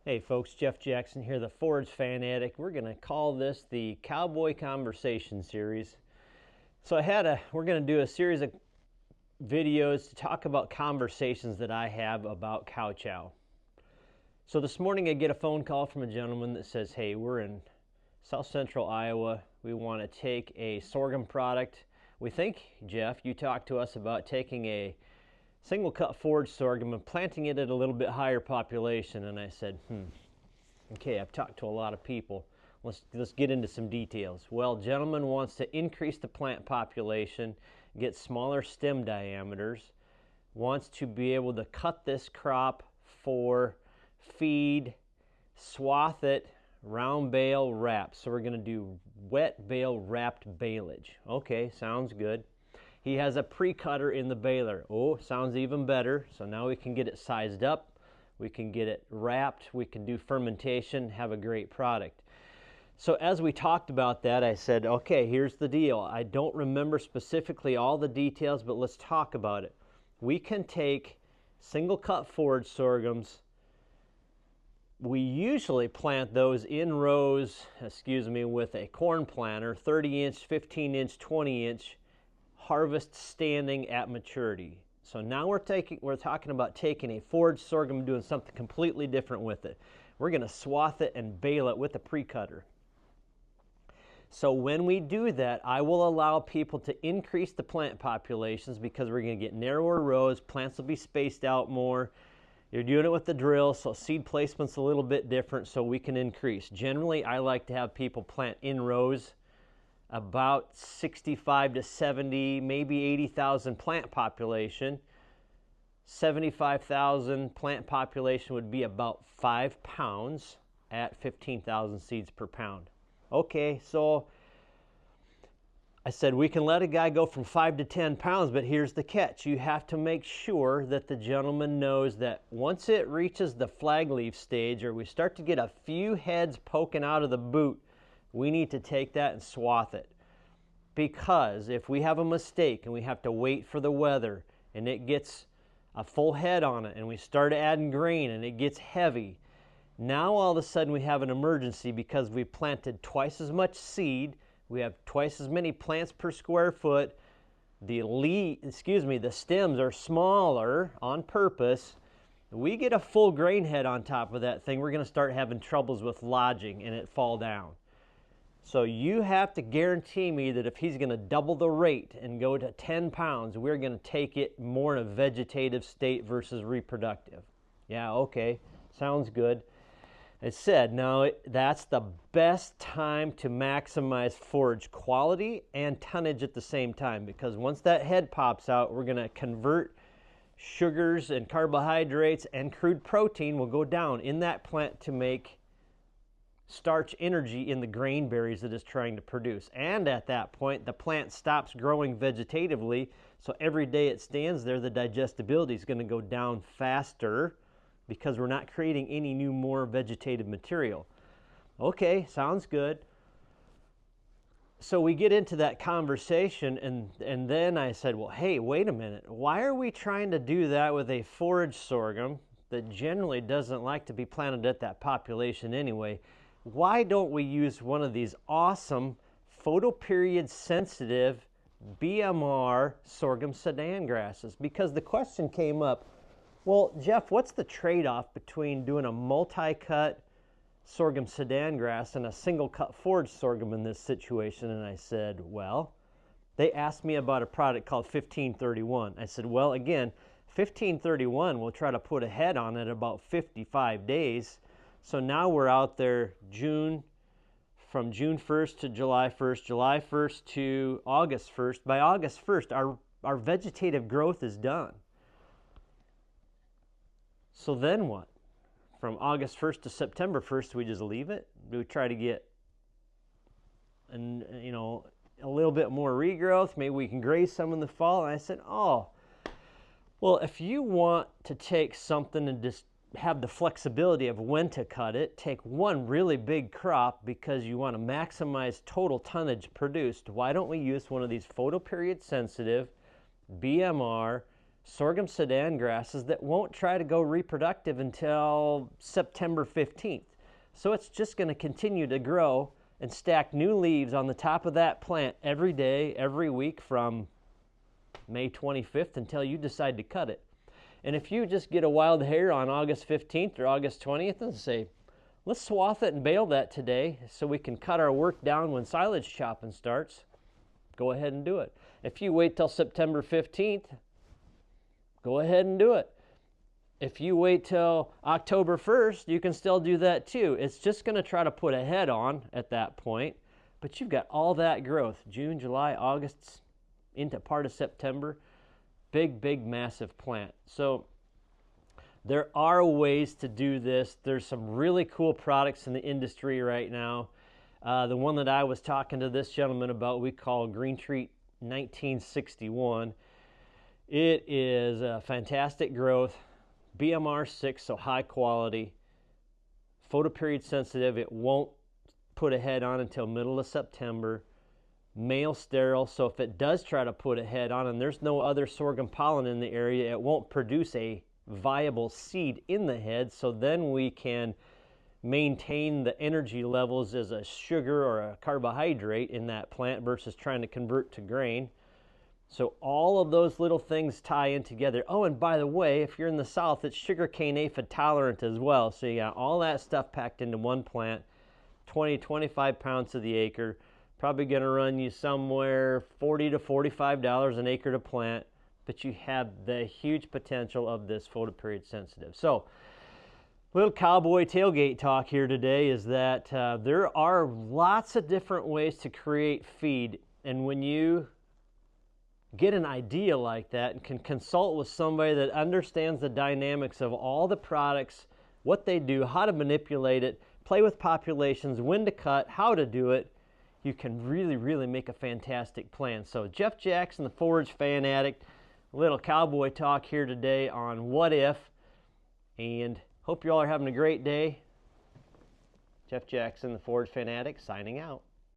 Hey folks, Jeff Jackson here, the forage fanatic. We're going to call this the Cowboy Conversation series. So we're going to do a series of videos to talk about conversations that I have about cow chow. So this morning I get a phone call from a gentleman that says, hey, we're in south central Iowa. We want to take a sorghum product. We think, Jeff, you talked to us about taking a single cut forage sorghum and planting it at a little bit higher population. And I said, okay, I've talked to a lot of people. Let's get into some details. Well, gentleman wants to increase the plant population, get smaller stem diameters, wants to be able to cut this crop for feed, swath it, round bale, wrap. So we're going to do wet bale wrapped baleage. Okay, sounds good. He has a pre-cutter in the baler. Oh, sounds even better. So now we can get it sized up. We can get it wrapped. We can do fermentation, have a great product. So as we talked about that, I said, okay, here's the deal. I don't remember specifically all the details, but let's talk about it. We can take single cut forage sorghums. We usually plant those in rows, with a corn planter, 30-inch, 15-inch, 20-inch, harvest standing at maturity. So now we're talking about taking a forage sorghum and doing something completely different with it. We're going to swath it and bale it with a pre-cutter. So when we do that, I will allow people to increase the plant populations because we're going to get narrower rows. Plants will be spaced out more. You're doing it with the drill, so seed placement's a little bit different, so we can increase. Generally, I like to have people plant in rows, about 65 to 70, maybe 80,000 plant population. 75,000 plant population would be about 5 pounds at 15,000 seeds per pound. Okay, so I said we can let a guy go from 5 to 10 pounds, but here's the catch. You have to make sure that the gentleman knows that once it reaches the flag leaf stage, or we start to get a few heads poking out of the boot, we need to take that and swath it. Because if we have a mistake and we have to wait for the weather and it gets a full head on it and we start adding grain and it gets heavy, now all of a sudden we have an emergency because we planted twice as much seed, we have twice as many plants per square foot, the stems are smaller on purpose. We get a full grain head on top of that thing, we're going to start having troubles with lodging and it fall down. So you have to guarantee me that if he's going to double the rate and go to 10 pounds, we're going to take it more in a vegetative state versus reproductive. Yeah, okay, sounds good. It said, now that's the best time to maximize forage quality and tonnage at the same time, because once that head pops out, we're going to convert sugars and carbohydrates, and crude protein will go down in that plant to make starch energy in the grain berries that it's trying to produce. And at that point, the plant stops growing vegetatively, so every day it stands there, the digestibility is going to go down faster because we're not creating any new more vegetative material. Okay, sounds good. So we get into that conversation, and then I said, well, hey, wait a minute. Why are we trying to do that with a forage sorghum that generally doesn't like to be planted at that population anyway? Why don't we use one of these awesome photoperiod sensitive BMR sorghum sedan grasses? Because the question came up, well, Jeff, what's the trade-off between doing a multi-cut sorghum sedan grass and a single cut forage sorghum in this situation? And I said, well, they asked me about a product called 1531. I said, well, again, 1531 will try to put a head on it about 55 days. So now we're out there from June 1st to July 1st, July 1st to August 1st. By August 1st, our vegetative growth is done. So then what? From August 1st to September 1st, do we just leave it? Do we try to get a little bit more regrowth? Maybe we can graze some in the fall. And I said, oh, well, if you want to take something and just have the flexibility of when to cut it, take one really big crop because you want to maximize total tonnage produced, why don't we use one of these photoperiod sensitive BMR sorghum sedan grasses that won't try to go reproductive until September 15th. So it's just going to continue to grow and stack new leaves on the top of that plant every day, every week from May 25th until you decide to cut it. And if you just get a wild hair on August 15th or August 20th and say, let's swath it and bale that today so we can cut our work down when silage chopping starts, go ahead and do it. If you wait till September 15th, go ahead and do it. If you wait till October 1st, you can still do that too. It's just going to try to put a head on at that point, but you've got all that growth, June, July, August, into part of September. Big, massive plant. So there are ways to do this. There's some really cool products in the industry right now. The one that I was talking to this gentleman about, we call Green Treat 1961. It is a fantastic growth, BMR 6, so high quality, photoperiod sensitive. It won't put a head on until middle of September. Male sterile, so if it does try to put a head on and there's no other sorghum pollen in the area, it won't produce a viable seed in the head, so then we can maintain the energy levels as a sugar or a carbohydrate in that plant versus trying to convert to grain. So all of those little things tie in together. Oh, and by the way, if you're in the south, it's sugarcane aphid tolerant as well. So you got all that stuff packed into one plant, 20-25 pounds to the acre. Probably going to run you somewhere $40 to $45 an acre to plant, but you have the huge potential of this photoperiod sensitive. So, little cowboy tailgate talk here today is that there are lots of different ways to create feed, and when you get an idea like that and can consult with somebody that understands the dynamics of all the products, what they do, how to manipulate it, play with populations, when to cut, how to do it, you can really make a fantastic plan. So Jeff Jackson, the Forage Fan Addict, a little cowboy talk here today on what if, and hope you all are having a great day. Jeff Jackson, the Forage Fan Addict, signing out.